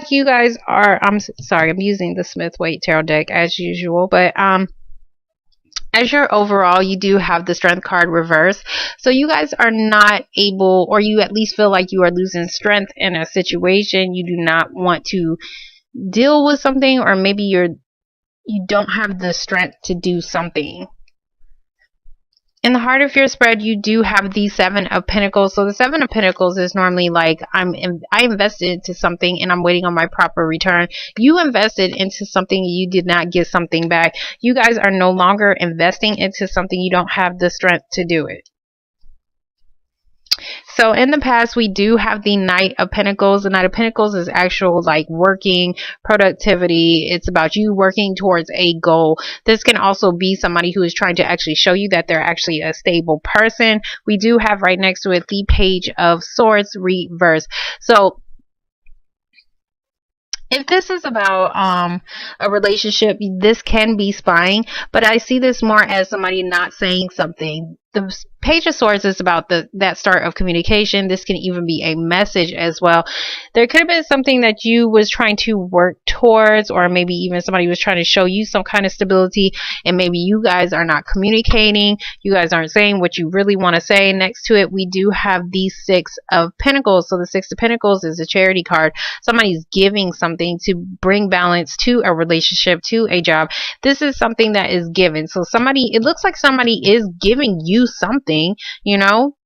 like you guys are, sorry, I'm using the Smith-Waite Tarot deck as usual, but as your overall, you do have the strength card reversed. So you guys are not able, or you at least feel like you are losing strength in a situation. You do not want to deal with something, or maybe you don't have the strength to do something. In the heart of your spread, you do have the Seven of Pentacles. So the Seven of Pentacles is normally like, I invested into something and I'm waiting on my proper return. You invested into something, you did not get something back. You guys are no longer investing into something. You don't have the strength to do it. So in the past, we do have the Knight of Pentacles. The Knight of Pentacles is actual like working, productivity. It's about you working towards a goal. This can also be somebody who is trying to actually show you that they're actually a stable person. We do have right next to it the Page of Swords reverse. So if this is about a relationship, this can be spying, but I see this more as somebody not saying something. The Page of Swords is about that start of communication. This can even be a message as well. There could have been something that you was trying to work towards, or maybe even somebody was trying to show you some kind of stability, and maybe you guys are not communicating. You guys aren't saying what you really want to say. Next to it, we do have the Six of Pentacles. So the Six of Pentacles is a charity card. Somebody's giving something to bring balance to a relationship, to a job. This is something that is given. So it looks like somebody is giving you something, you know,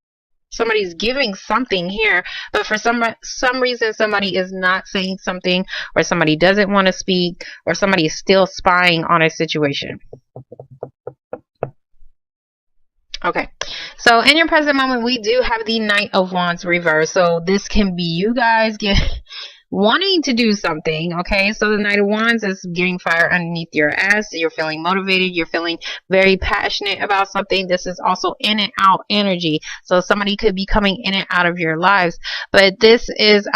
somebody's giving something here, but for some reason somebody is not saying something, or somebody doesn't want to speak, or somebody is still spying on a situation. Okay, so in your present moment, we do have the Knight of Wands reverse. So this can be you guys wanting to do something. Okay, so the Knight of Wands is getting fire underneath your ass. You're feeling motivated, you're feeling very passionate about something. This is also in and out energy, so somebody could be coming in and out of your lives, but this is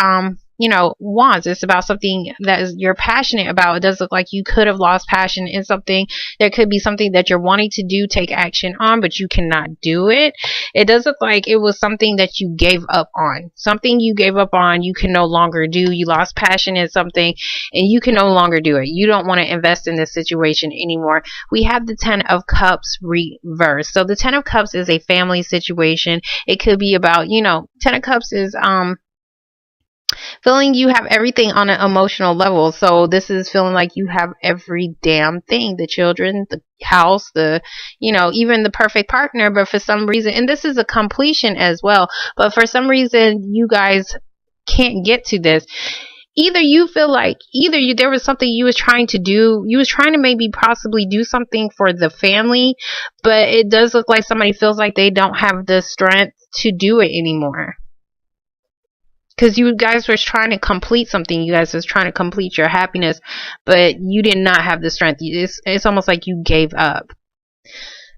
you know, Wands, it's about something that you're passionate about. It does look like you could have lost passion in something. There could be something that you're wanting to do, take action on, but you cannot do it. It does look like it was something that you gave up on. Something you gave up on, you can no longer do. You lost passion in something and you can no longer do it. You don't want to invest in this situation anymore. We have the Ten of Cups reversed. So the Ten of Cups is a family situation. It could be about, you know, Ten of Cups is feeling you have everything on an emotional level. So this is feeling like you have every damn thing, the children, the house, the, you know, even the perfect partner. But for some reason, and this is a completion as well, but for some reason you guys can't get to this. Either you feel like there was something you was trying to do. You was trying to maybe possibly do something for the family, but it does look like somebody feels like they don't have the strength to do it anymore. Because you guys were trying to complete something. You guys was trying to complete your happiness, but you did not have the strength. It's almost like you gave up.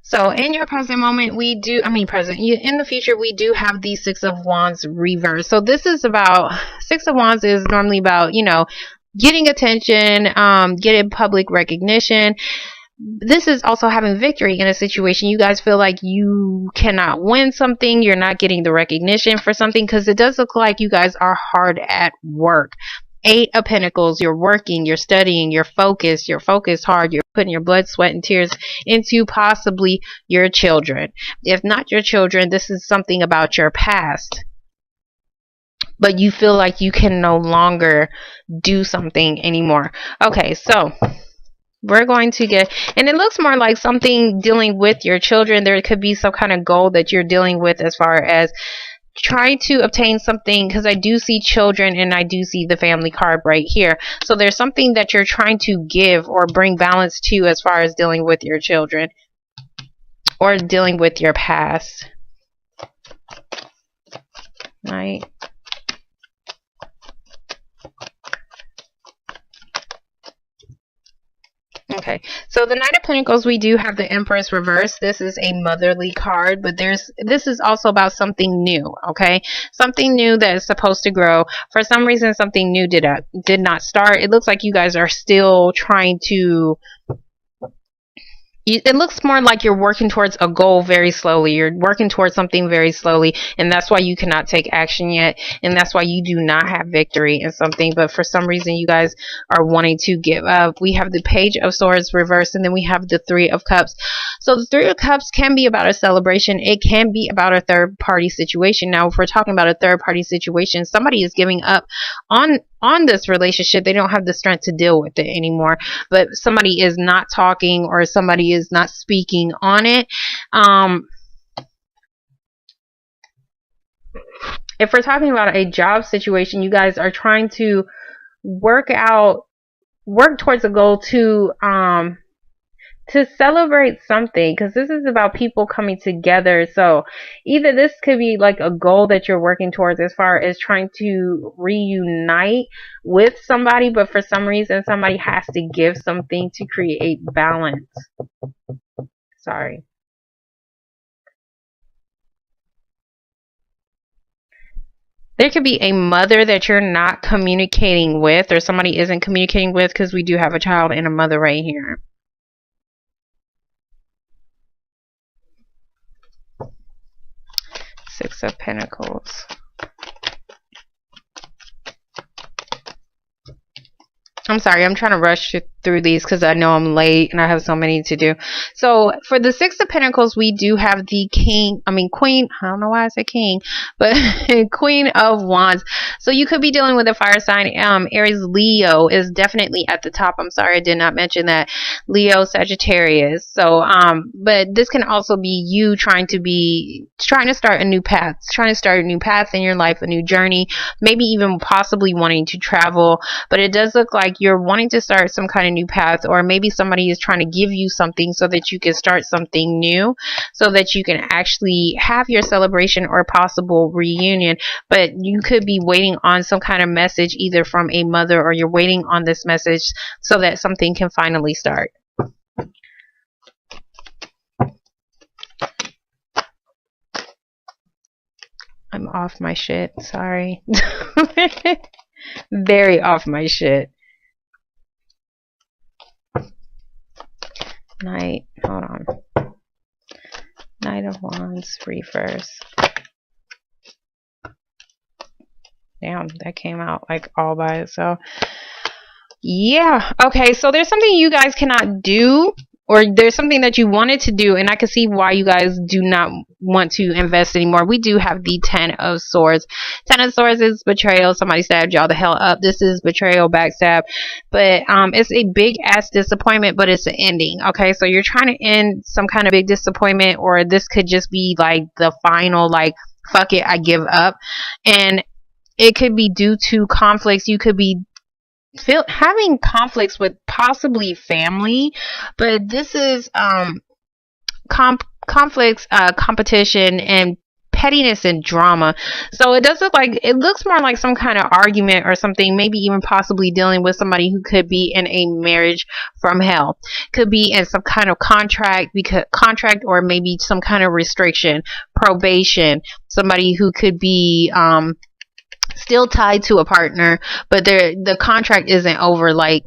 So in your present moment, in the future, we do have the Six of Wands reverse. So this is about, Six of Wands is normally about, you know, getting attention, getting public recognition. This is also having victory in a situation. You guys feel like you cannot win something. You're not getting the recognition for something, because it does look like you guys are hard at work. Eight of Pentacles, you're working, you're studying, you're focused hard, you're putting your blood, sweat, and tears into possibly your children. If not your children, this is something about your past. But you feel like you can no longer do something anymore. Okay, so we're going to get, and it looks more like something dealing with your children. There could be some kind of goal that you're dealing with as far as trying to obtain something, because I do see children and I do see the family card right here. So there's something that you're trying to give or bring balance to as far as dealing with your children or dealing with your past. Right? Okay, so the Knight of Pentacles, we do have the Empress reverse. This is a motherly card, but this is also about something new, okay? Something new that is supposed to grow. For some reason, something new did not start. It looks like you guys are still trying to, it looks more like you're working towards a goal very slowly. You're working towards something very slowly, and that's why you cannot take action yet, and that's why you do not have victory in something. But for some reason, you guys are wanting to give up. We have the Page of Swords reversed, and then we have the Three of Cups. So the Three of Cups can be about a celebration. It can be about a third party situation. Now, if we're talking about a third party situation, somebody is giving up on this relationship. They don't have the strength to deal with it anymore, but somebody is not talking, or somebody is not speaking on it. If we're talking about a job situation, you guys are trying to work towards a goal to celebrate something, because this is about people coming together. So either this could be like a goal that you're working towards as far as trying to reunite with somebody, but for some reason somebody has to give something to create balance. Sorry. There could be a mother that you're not communicating with, or somebody isn't communicating with, because we do have a child and a mother right here. Six of Pentacles. I'm sorry, I'm trying to rush through these because I know I'm late and I have so many to do. So for the Six of Pentacles, we do have the Queen, I don't know why I said king, but Queen of Wands. So you could be dealing with a fire sign. Aries, Leo is definitely at the top. I'm sorry I did not mention that. Leo, Sagittarius. So but this can also be you trying to start a new path, in your life, a new journey, maybe even possibly wanting to travel. But it does look like you're wanting to start some kind of new path, or maybe somebody is trying to give you something so that you can start something new, so that you can actually have your celebration or possible reunion. But you could be waiting on some kind of message, either from a mother, or you're waiting on this message so that something can finally start. I'm off my shit, sorry. Very off my shit. Knight, hold on. Knight of Wands, reverse. Damn, that came out like all by itself. Yeah, okay, so there's something you guys cannot do, or there's something that you wanted to do, and I can see why you guys do not want to invest anymore. We do have the Ten of Swords. Ten of Swords is betrayal. Somebody stabbed y'all the hell up. This is betrayal, backstab. But it's a big ass disappointment, but it's an ending. Okay, so you're trying to end some kind of big disappointment, or this could just be like the final, like, fuck it, I give up. And it could be due to conflicts. You could be having conflicts with possibly family, but this is conflicts, competition, and pettiness and drama. So it does look like, it looks more like some kind of argument or something, maybe even possibly dealing with somebody who could be in a marriage from hell, could be in some kind of contract, or maybe some kind of restriction, probation, somebody who could be still tied to a partner, but the contract isn't over. Like,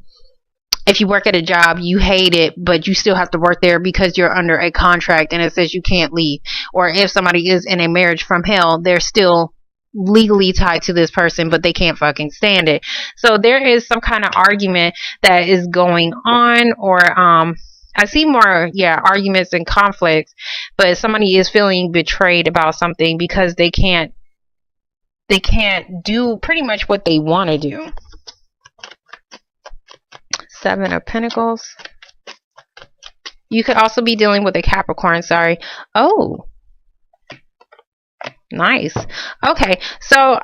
if you work at a job, you hate it, but you still have to work there because you're under a contract and it says you can't leave. Or if somebody is in a marriage from hell, they're still legally tied to this person, but they can't fucking stand it. So there is some kind of argument that is going on, or I see more, arguments and conflicts, but somebody is feeling betrayed about something because they can't do pretty much what they want to do. Seven of Pentacles. You could also be dealing with a Capricorn, sorry. Oh, nice. Okay, so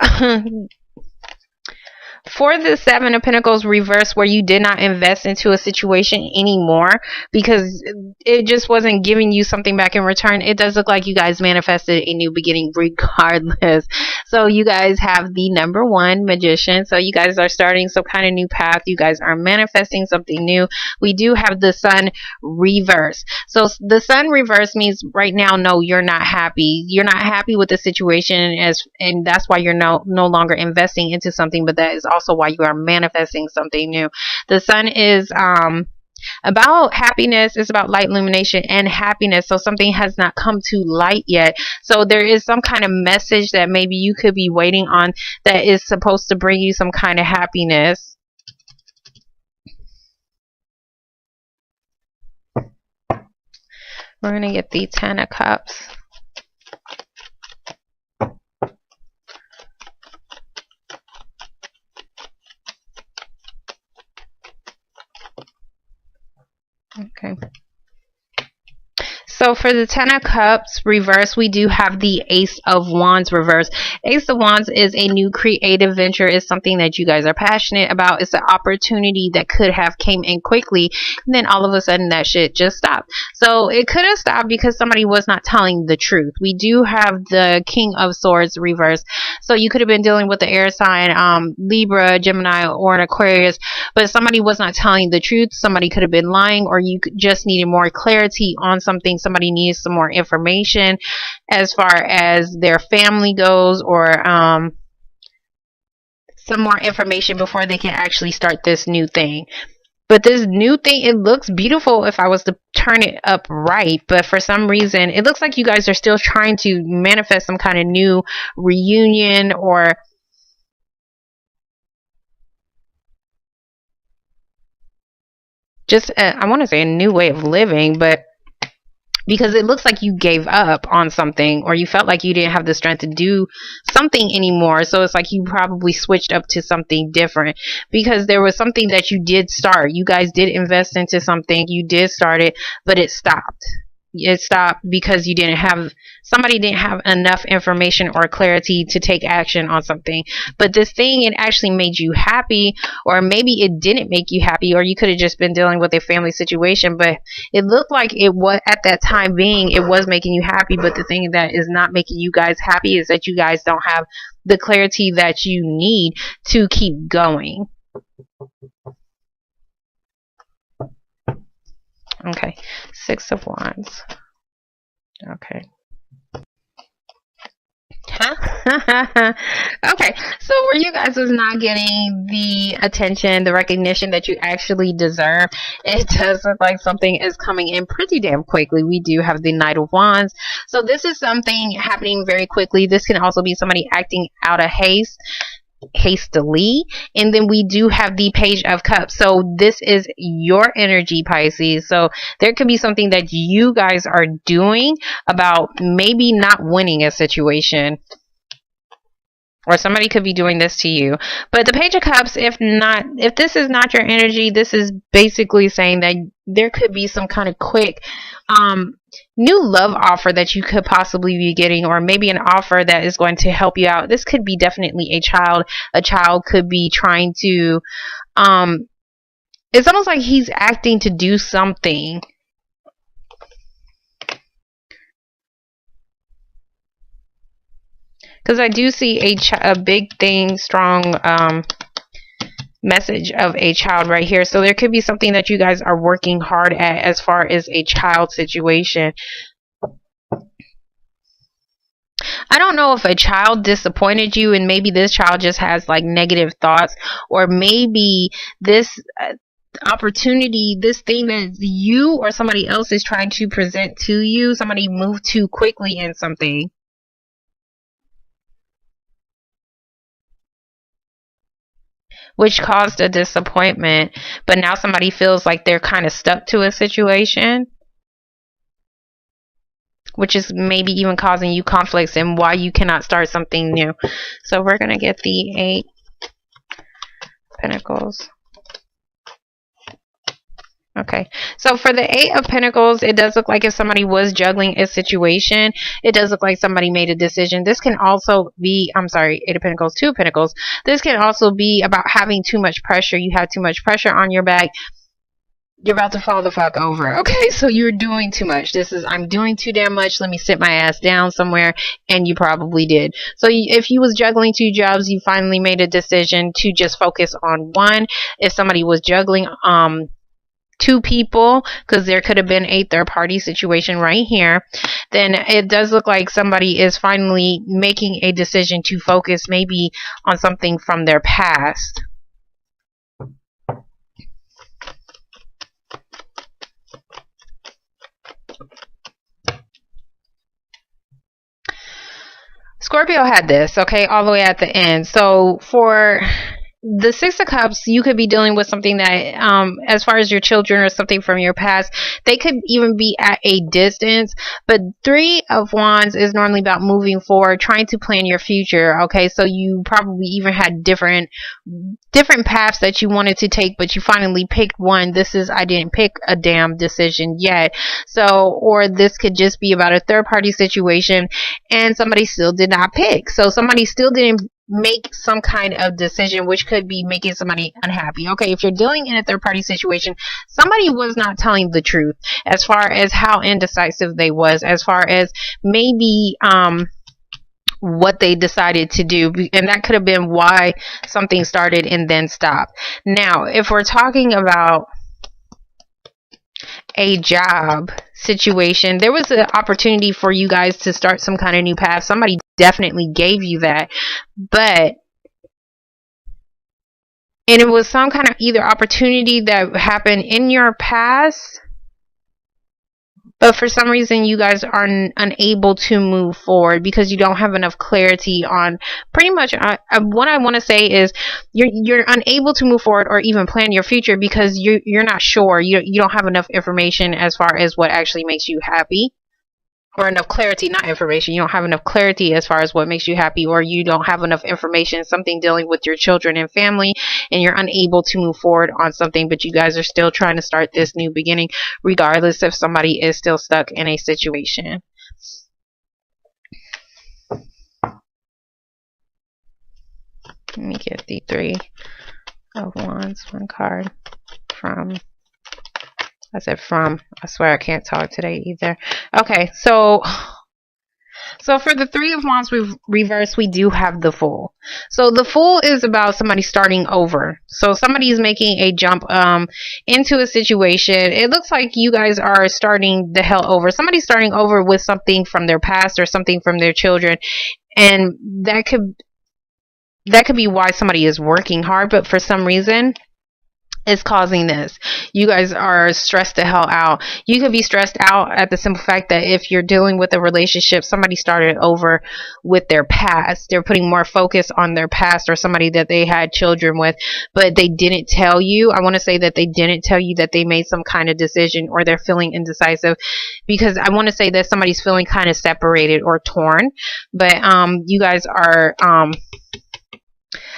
for the Seven of Pentacles reverse, where you did not invest into a situation anymore because it just wasn't giving you something back in return, it does look like you guys manifested a new beginning regardless. So you guys have the number one, Magician. So you guys are starting some kind of new path. You guys are manifesting something new. We do have the Sun reverse. So the Sun reverse means right now, no, you're not happy. You're not happy with the situation, and that's why you're no longer investing into something, but that is also why you are manifesting something new. The Sun is about happiness. It's about light, illumination, and happiness. So something has not come to light yet. So there is some kind of message that maybe you could be waiting on that is supposed to bring you some kind of happiness. We're going to get the 10 of Cups. Okay. So for the 10 of Cups reverse, we do have the Ace of Wands reverse. Ace of Wands is a new creative venture. It's something that you guys are passionate about. It's an opportunity that could have came in quickly, and then all of a sudden that shit just stopped. So it could have stopped because somebody was not telling the truth. We do have the King of Swords reverse. So you could have been dealing with the air sign, Libra, Gemini, or an Aquarius, but somebody was not telling the truth. Somebody could have been lying, or you just needed more clarity on something. Somebody needs some more information as far as their family goes, or some more information before they can actually start this new thing. But this new thing, it looks beautiful if I was to turn it up right. But for some reason, it looks like you guys are still trying to manifest some kind of new reunion, or just, I want to say a new way of living, but because it looks like you gave up on something, or you felt like you didn't have the strength to do something anymore. So it's like you probably switched up to something different, because there was something that you did start. You guys did invest into something. You did start it, but it stopped. It stopped because somebody didn't have enough information or clarity to take action on something. But this thing, it actually made you happy, or maybe it didn't make you happy, or you could have just been dealing with a family situation, but it looked like it was, at that time being, it was making you happy. But the thing that is not making you guys happy is that you guys don't have the clarity that you need to keep going. Okay, 6 of Wands. Okay. Okay, so where you guys was not getting the attention, the recognition that you actually deserve, it does look like something is coming in pretty damn quickly. We do have the Knight of Wands. So this is something happening very quickly. This can also be somebody acting out of hastily, and then we do have the Page of Cups. So this is your energy, Pisces. So there could be something that you guys are doing about maybe not winning a situation, or somebody could be doing this to you. But the Page of Cups, if this is not your energy, this is basically saying that there could be some kind of quick new love offer that you could possibly be getting, or maybe an offer that is going to help you out. This could be definitely a child. A child could be trying to it's almost like he's acting to do something. Because I do see a big thing, strong message of a child right here. So there could be something that you guys are working hard at as far as a child situation. I don't know if a child disappointed you, and maybe this child just has like negative thoughts, or maybe this opportunity, this thing that you or somebody else is trying to present to you, somebody moved too quickly in something, which caused a disappointment. But now somebody feels like they're kind of stuck to a situation, which is maybe even causing you conflicts and why you cannot start something new. So we're going to get the 8 Pentacles. Okay, so for the 8 of Pentacles, it does look like if somebody was juggling a situation, it does look like somebody made a decision. This can also be, 8 of Pentacles, 2 of Pentacles. This can also be about having too much pressure. You have too much pressure on your back. You're about to fall the fuck over. Okay, so you're doing too much. This is, I'm doing too damn much. Let me sit my ass down somewhere. And you probably did. So if you was juggling 2 jobs, you finally made a decision to just focus on one. If somebody was juggling 2 people, because there could have been a third party situation right here, then it does look like somebody is finally making a decision to focus maybe on something from their past. Scorpio had this, okay, all the way at the end. So for the Six of Cups, you could be dealing with something that, as far as your children or something from your past, they could even be at a distance. But Three of Wands is normally about moving forward, trying to plan your future. Okay, so you probably even had different paths that you wanted to take, but you finally picked one. This is, I didn't pick a damn decision yet. So, or this could just be about a third party situation and somebody still did not pick. So somebody still didn't make some kind of decision, which could be making somebody unhappy. Okay, if you're dealing in a third party situation, somebody was not telling the truth as far as how indecisive they was, as far as maybe what they decided to do, and that could have been why something started and then stopped. Now, if we're talking about a job situation, there was an opportunity for you guys to start some kind of new path. Somebody definitely gave you that, and it was some kind of either opportunity that happened in your past, but for some reason you guys are unable to move forward because you don't have enough clarity on pretty much what I want to say is you're unable to move forward or even plan your future because you're not sure. You don't have enough information as far as what actually makes you happy, or enough clarity, not information. You don't have enough clarity as far as what makes you happy, or you don't have enough information, something dealing with your children and family, and you're unable to move forward on something, but you guys are still trying to start this new beginning, regardless if somebody is still stuck in a situation. Let me get the Three of Wands, one card from... I said from. I swear I can't talk today either. Okay, so for the Three of Wands reverse, we do have the Fool. So the Fool is about somebody starting over. So somebody is making a jump into a situation. It looks like you guys are starting the hell over. Somebody's starting over with something from their past or something from their children, and that could be why somebody is working hard, but for some reason is causing this. You guys are stressed the hell out. You could be stressed out at the simple fact that if you're dealing with a relationship, somebody started over with their past. They're putting more focus on their past, or somebody that they had children with, but they didn't tell you. I want to say that they didn't tell you that they made some kind of decision, or they're feeling indecisive, because I want to say that somebody's feeling kind of separated or torn. But you guys are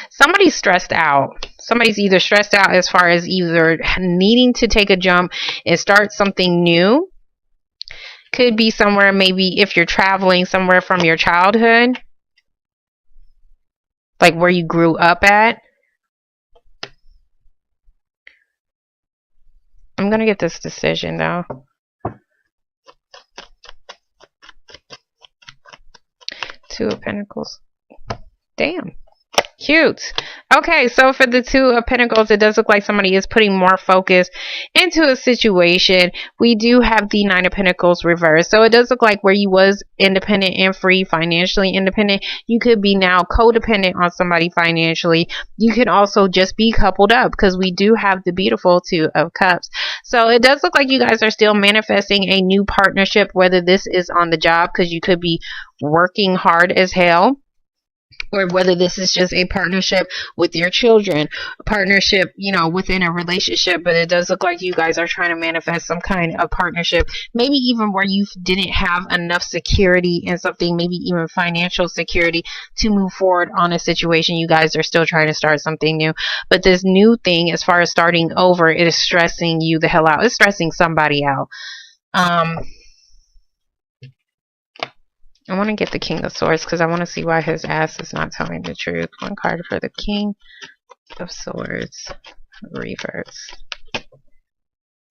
somebody's stressed out. Somebody's either stressed out as far as either needing to take a jump and start something new. Could be somewhere, maybe if you're traveling somewhere from your childhood, like where you grew up at. I'm going to get this decision though. Two of Pentacles. Damn. Cute. Okay, so for the Two of Pentacles, it does look like somebody is putting more focus into a situation. We do have the Nine of Pentacles reversed. So it does look like where you was independent and free, financially independent, you could be now codependent on somebody financially. You can also just be coupled up, because we do have the beautiful Two of Cups. So it does look like you guys are still manifesting a new partnership, whether this is on the job, because you could be working hard as hell, or whether this is just a partnership with your children, a partnership, within a relationship. But it does look like you guys are trying to manifest some kind of partnership, maybe even where you didn't have enough security in something, maybe even financial security to move forward on a situation. You guys are still trying to start something new, but this new thing, as far as starting over, it is stressing you the hell out. It's stressing somebody out. I want to get the King of Swords because I want to see why his ass is not telling the truth. One card for the King of Swords reverse.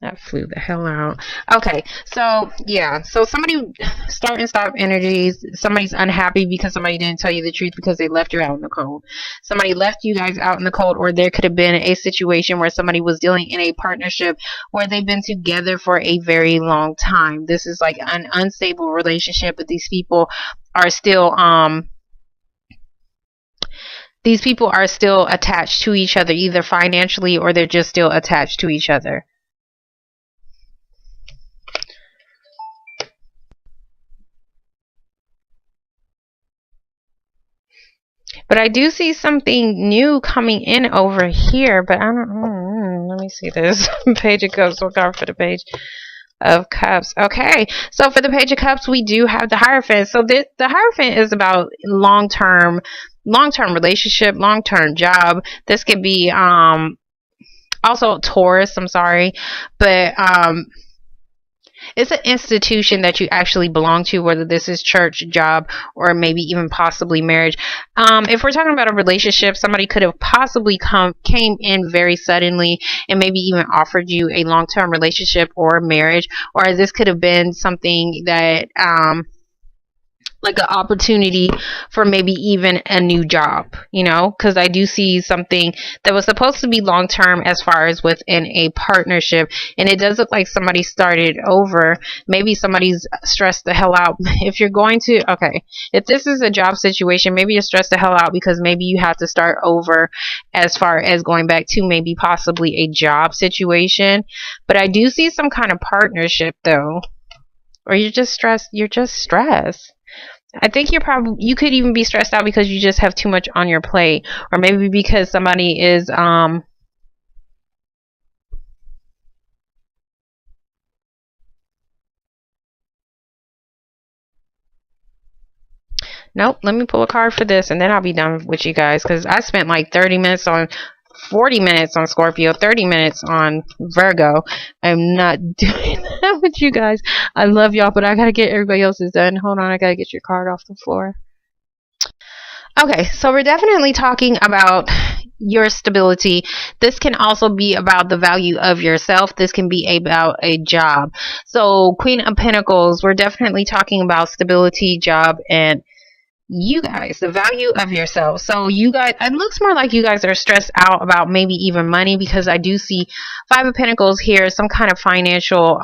That flew the hell out. Okay, so yeah, so somebody start and stop energies. Somebody's unhappy because somebody didn't tell you the truth, because they left you out in the cold. Somebody left you guys out in the cold, or there could have been a situation where somebody was dealing in a partnership where they've been together for a very long time. This is like an unstable relationship, but these people are still attached to each other, either financially or they're just still attached to each other. But I do see something new coming in over here, but I don't, let me see this. Page of Cups, look out for the Page of Cups. Okay, so for the Page of Cups, we do have the Hierophant. So the Hierophant is about long-term relationship, long-term job. This could be also Taurus, I'm sorry, but it's an institution that you actually belong to, whether this is church, job, or maybe even possibly marriage. If we're talking about a relationship, somebody could have possibly came in very suddenly and maybe even offered you a long-term relationship or marriage, or this could have been something that like an opportunity for maybe even a new job, because I do see something that was supposed to be long term as far as within a partnership, and it does look like somebody started over. Maybe somebody's stressed the hell out. If you're going to, okay, if this is a job situation, maybe you're stressed the hell out because maybe you have to start over as far as going back to maybe possibly a job situation. But I do see some kind of partnership though, or you're just stressed. I think you could even be stressed out because you just have too much on your plate, or maybe because somebody is nope, let me pull a card for this and then I'll be done with you guys, because I spent like 40 minutes on Scorpio, 30 minutes on Virgo. I'm not doing that with you guys. I love y'all, but I gotta get everybody else's done. Hold on, I gotta get your card off the floor. Okay, so we're definitely talking about your stability. This can also be about the value of yourself. This can be about a job. So Queen of Pentacles, we're definitely talking about stability, job, and you guys, the value of yourself. So you guys, it looks more like you guys are stressed out about maybe even money, because I do see Five of Pentacles here, some kind of financial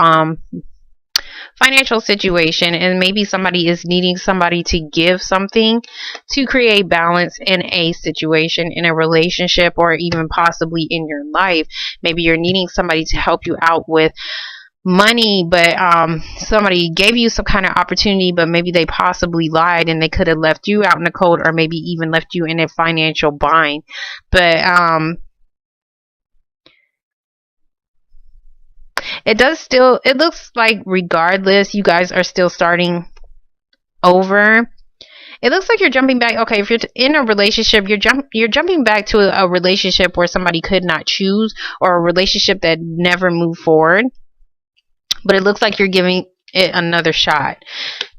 situation, and maybe somebody is needing somebody to give something to create balance in a situation, in a relationship, or even possibly in your life. Maybe you're needing somebody to help you out with money, but somebody gave you some kind of opportunity, but maybe they possibly lied and they could have left you out in the cold, or maybe even left you in a financial bind. But it looks like regardless, you guys are still starting over. It looks like you're jumping back. Okay, if you're in a relationship, you're jumping back to a relationship where somebody could not choose, or a relationship that never moved forward. But it looks like you're giving it another shot,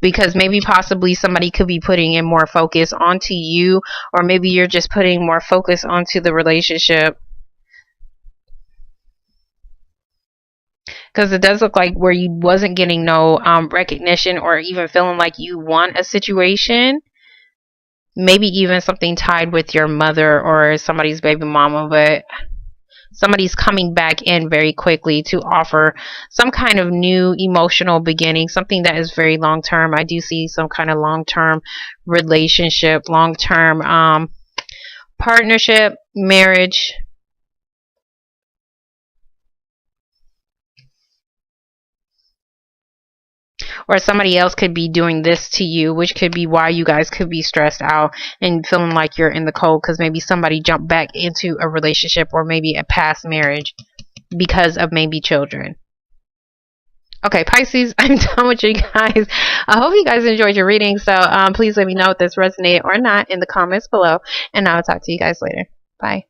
because maybe possibly somebody could be putting in more focus onto you, or maybe you're just putting more focus onto the relationship, because it does look like where you wasn't getting no recognition, or even feeling like you want a situation, maybe even something tied with your mother or somebody's baby mama, but somebody's coming back in very quickly to offer some kind of new emotional beginning, something that is very long term. I do see some kind of long term relationship, long term partnership, marriage. Or somebody else could be doing this to you, which could be why you guys could be stressed out and feeling like you're in the cold, because maybe somebody jumped back into a relationship or maybe a past marriage because of maybe children. Okay, Pisces, I'm done with you guys. I hope you guys enjoyed your reading. So please let me know if this resonated or not in the comments below, and I'll talk to you guys later. Bye.